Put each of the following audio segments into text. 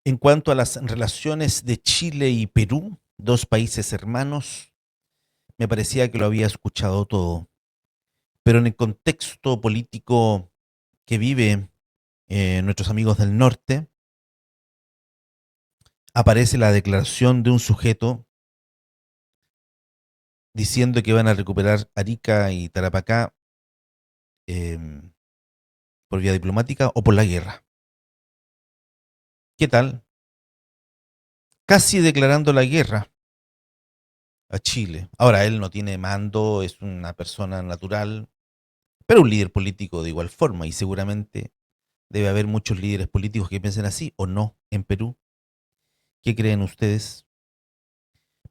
En cuanto a las relaciones de Chile y Perú, dos países hermanos, me parecía que lo había escuchado todo. Pero en el contexto político que vive nuestros amigos del norte, aparece la declaración de un sujeto diciendo que van a recuperar Arica y Tarapacá eh, por vía diplomática o por la guerra. ¿Qué tal? Casi declarando la guerra a Chile. Ahora, él no tiene mando, es una persona natural, pero un líder político de igual forma, y seguramente debe haber muchos líderes políticos que piensen así o no en Perú. ¿Qué creen ustedes?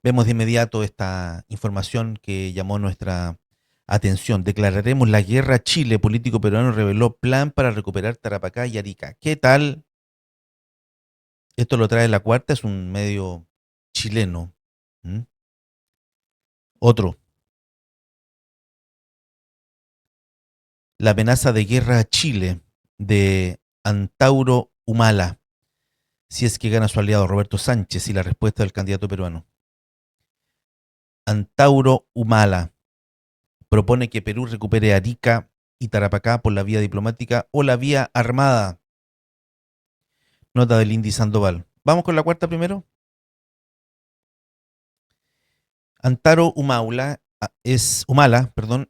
Vemos de inmediato esta información que llamó nuestra atención. Declararemos la guerra a Chile. Político peruano reveló plan para recuperar Tarapacá y Arica. ¿Qué tal? Esto lo trae La Cuarta, es un medio chileno. ¿Mm? Otro, la amenaza de guerra a Chile de Antauro Humala, si es que gana su aliado Roberto Sánchez, y la respuesta del candidato peruano. Antauro Humala propone que Perú recupere Arica y Tarapacá por la vía diplomática o la vía armada. Nota del Indy Sandoval. Vamos con la cuarta primero. Antaro Humala, es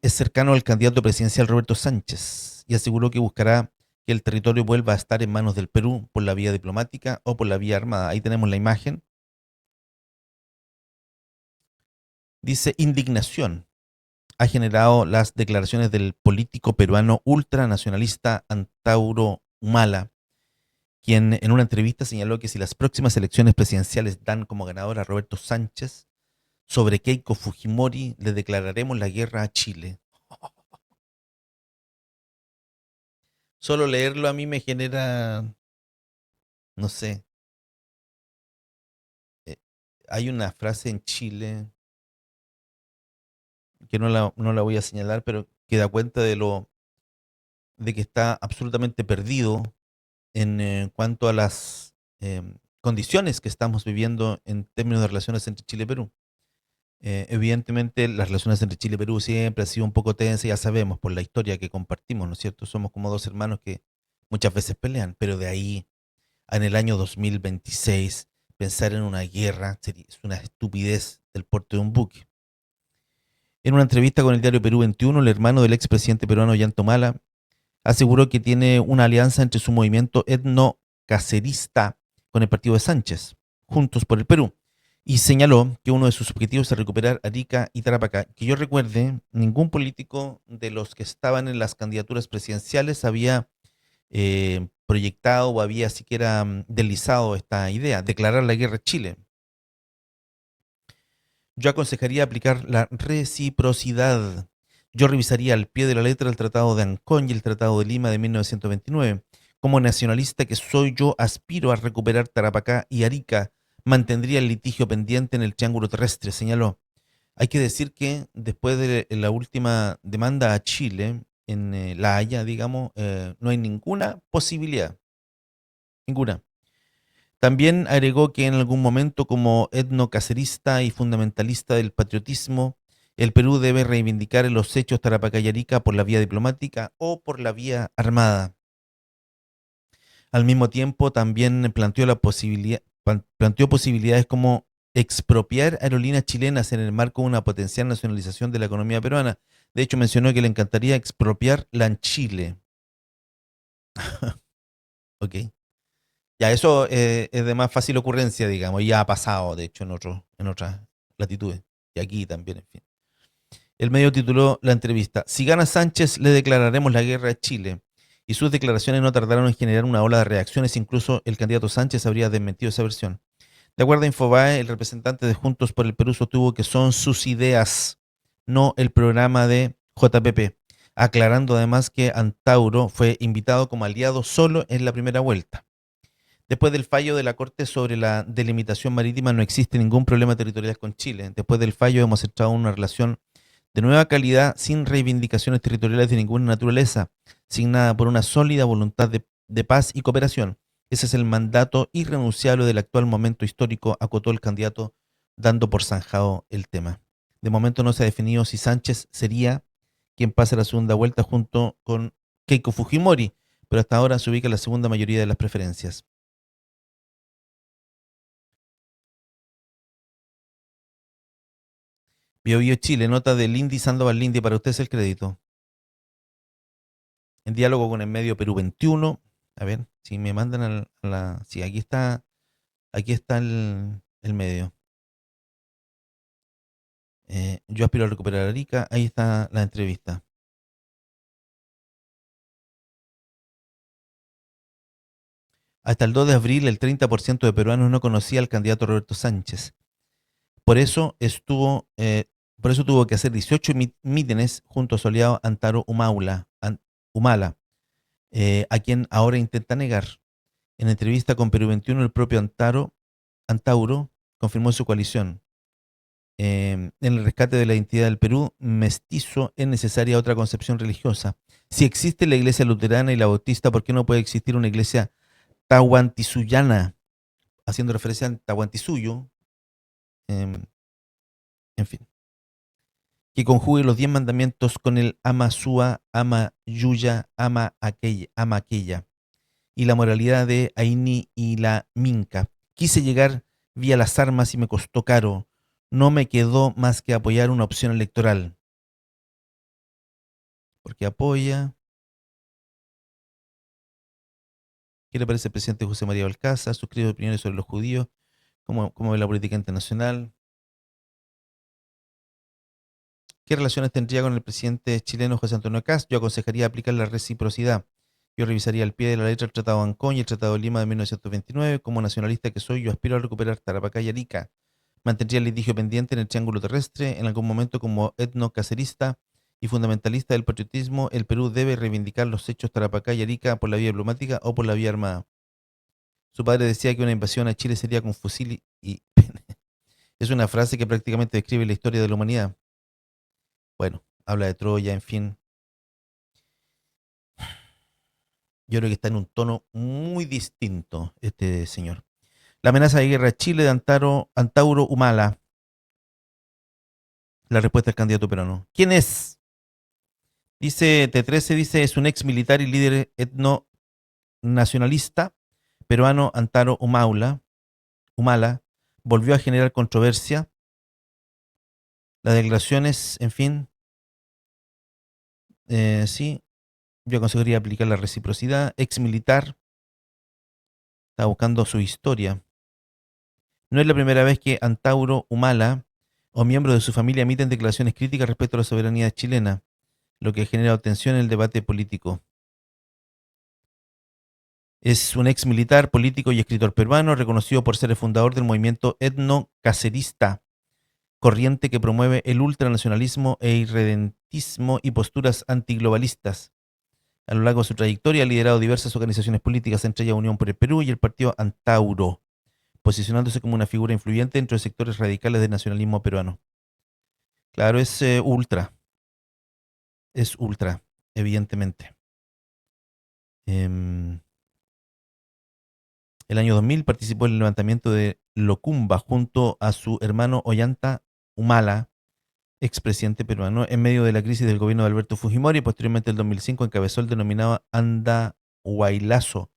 cercano al candidato presidencial Roberto Sánchez y aseguró que buscará que el territorio vuelva a estar en manos del Perú por la vía diplomática o por la vía armada. Ahí tenemos la imagen. Dice indignación. Ha generado las declaraciones del político peruano ultranacionalista Antauro Humala, quien en una entrevista señaló que si las próximas elecciones presidenciales dan como ganador a Roberto Sánchez, sobre Keiko Fujimori le declararemos la guerra a Chile. Solo leerlo a mí me genera, no sé, eh, hay una frase en Chile que no la voy a señalar, pero que da cuenta de que está absolutamente perdido en cuanto a las condiciones que estamos viviendo en términos de relaciones entre Chile y Perú. Evidentemente, las relaciones entre Chile y Perú siempre han sido un poco tensas, ya sabemos, por la historia que compartimos, ¿no es cierto? Somos como dos hermanos que muchas veces pelean, pero de ahí en el año 2026 pensar en una guerra es una estupidez del porte de un buque. En una entrevista con el diario Perú 21, el hermano del expresidente peruano Ollanta Humala aseguró que tiene una alianza entre su movimiento etno-cacerista con el partido de Sánchez, Juntos por el Perú, y señaló que uno de sus objetivos es recuperar Arica y Tarapacá. Que yo recuerde, ningún político de los que estaban en las candidaturas presidenciales había proyectado o había siquiera deslizado esta idea, declarar la guerra a Chile. Yo aconsejaría aplicar la reciprocidad. Yo revisaría al pie de la letra el Tratado de Ancón y el Tratado de Lima de 1929. Como nacionalista que soy, yo aspiro a recuperar Tarapacá y Arica. Mantendría el litigio pendiente en el Triángulo Terrestre, señaló. Hay que decir que después de la última demanda a Chile, en La Haya, digamos, no hay ninguna posibilidad, ninguna. También agregó que en algún momento, como etnocacerista y fundamentalista del patriotismo, el Perú debe reivindicar los hechos Tarapacá y Arica por la vía diplomática o por la vía armada. Al mismo tiempo, también planteó posibilidades como expropiar aerolíneas chilenas en el marco de una potencial nacionalización de la economía peruana. De hecho, mencionó que le encantaría expropiar la en Chile. Ok. Ya, eso es de más fácil ocurrencia, digamos, y ya ha pasado, de hecho, en otras latitudes, y aquí también, en fin. El medio tituló la entrevista: Si gana Sánchez, le declararemos la guerra a Chile. Y sus declaraciones no tardaron en generar una ola de reacciones, incluso el candidato Sánchez habría desmentido esa versión. De acuerdo a Infobae, el representante de Juntos por el Perú sostuvo que son sus ideas, no el programa de JPP, aclarando además que Antauro fue invitado como aliado solo en la primera vuelta. Después del fallo de la Corte sobre la delimitación marítima no existe ningún problema territorial con Chile. Después del fallo hemos entrado en una relación de nueva calidad sin reivindicaciones territoriales de ninguna naturaleza, signada por una sólida voluntad de paz y cooperación. Ese es el mandato irrenunciable del actual momento histórico, acotó el candidato, dando por zanjado el tema. De momento no se ha definido si Sánchez sería quien pase la segunda vuelta junto con Keiko Fujimori, pero hasta ahora se ubica en la segunda mayoría de las preferencias. Bio Chile, nota de Lindy Sandoval Lindy, para usted es el crédito. En diálogo con el medio Perú 21. A ver, si me mandan a la... Sí, aquí está el medio. Yo aspiro a recuperar Arica, ahí está la entrevista. Hasta el 2 de abril, el 30% de peruanos no conocía al candidato Roberto Sánchez. Por eso por eso tuvo que hacer 18 mítines junto a su aliado Antaro Humala, a quien ahora intenta negar. En entrevista con Perú 21, el propio Antauro confirmó su coalición. En el rescate de la identidad del Perú mestizo es necesaria otra concepción religiosa. Si existe la iglesia luterana y la bautista, ¿por qué no puede existir una iglesia tahuantisuyana? Haciendo referencia a Tahuantinsuyo, em, en fin, que conjugue los 10 mandamientos con el ama sua, ama yuya, ama aquella, y la moralidad de Aini y la Minca. Quise llegar vía las armas y me costó caro. No me quedó más que apoyar una opción electoral. Porque apoya. ¿Qué le parece el presidente José María Balcázar? Suscribe opiniones sobre los judíos. ¿Cómo ve la política internacional? ¿Qué relaciones tendría con el presidente chileno José Antonio Kast? Yo aconsejaría aplicar la reciprocidad. Yo revisaría al pie de la letra el Tratado de Ancón y el Tratado de Lima de 1929. Como nacionalista que soy, yo aspiro a recuperar Tarapacá y Arica. Mantendría el litigio pendiente en el Triángulo Terrestre. En algún momento, como etnocacerista y fundamentalista del patriotismo, el Perú debe reivindicar los hechos Tarapacá y Arica por la vía diplomática o por la vía armada. Su padre decía que una invasión a Chile sería con fusil y es una frase que prácticamente describe la historia de la humanidad. Bueno, habla de Troya, en fin. Yo creo que está en un tono muy distinto este señor. La amenaza de guerra a Chile de Antauro Humala. La respuesta del candidato peruano. ¿Quién es? Dice T13, dice, es un ex militar y líder etno-nacionalista peruano Antaro Humala. Volvió a generar controversia. Las declaraciones, en fin, sí, yo aconsejaría aplicar la reciprocidad. Ex militar, está buscando su historia. No es la primera vez que Antauro Humala o miembros de su familia emiten declaraciones críticas respecto a la soberanía chilena, lo que genera tensión en el debate político. Es un ex militar, político y escritor peruano, reconocido por ser el fundador del movimiento etno-cacerista, corriente que promueve el ultranacionalismo e irredentismo y posturas antiglobalistas. A lo largo de su trayectoria ha liderado diversas organizaciones políticas, entre ellas Unión por el Perú y el partido Antauro, posicionándose como una figura influyente dentro de sectores radicales del nacionalismo peruano. Claro, es ultra, evidentemente. Em, el año 2000 participó en el levantamiento de Locumba junto a su hermano Ollanta Humala, expresidente peruano, en medio de la crisis del gobierno de Alberto Fujimori, y posteriormente en el 2005 encabezó el denominado Andahuaylazo,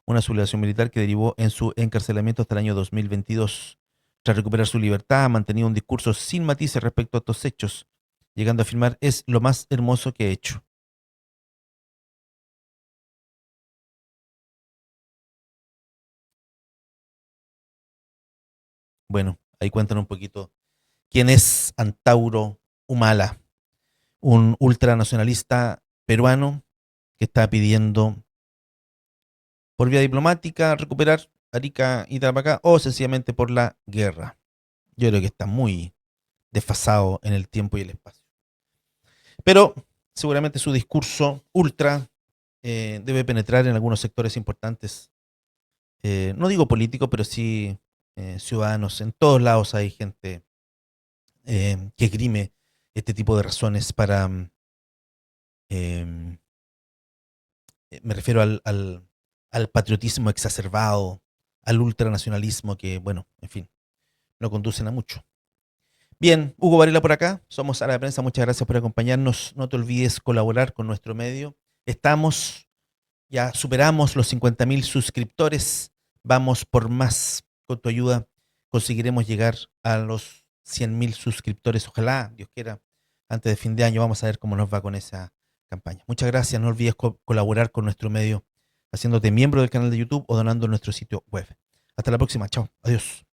una sublevación militar que derivó en su encarcelamiento hasta el año 2022. Tras recuperar su libertad, ha mantenido un discurso sin matices respecto a estos hechos, llegando a afirmar: es lo más hermoso que he hecho. Bueno, ahí cuentan un poquito quién es Antauro Humala, un ultranacionalista peruano que está pidiendo por vía diplomática recuperar Arica y Tarapacá o sencillamente por la guerra. Yo creo que está muy desfasado en el tiempo y el espacio. Pero seguramente su discurso ultra debe penetrar en algunos sectores importantes. No digo políticos, pero sí ciudadanos. En todos lados hay gente que esgrime este tipo de razones para, me refiero al patriotismo exacerbado, al ultranacionalismo que, bueno, en fin, no conducen a mucho. Bien, Hugo Varela por acá, somos Ala de Prensa, muchas gracias por acompañarnos. No te olvides colaborar con nuestro medio. Ya superamos los 50.000 suscriptores, vamos por más. Con tu ayuda conseguiremos llegar a los 100.000 suscriptores, ojalá, Dios quiera, antes de fin de año. Vamos a ver cómo nos va con esa campaña. Muchas gracias, no olvides colaborar con nuestro medio haciéndote miembro del canal de YouTube o donando en nuestro sitio web. Hasta la próxima, chao, adiós.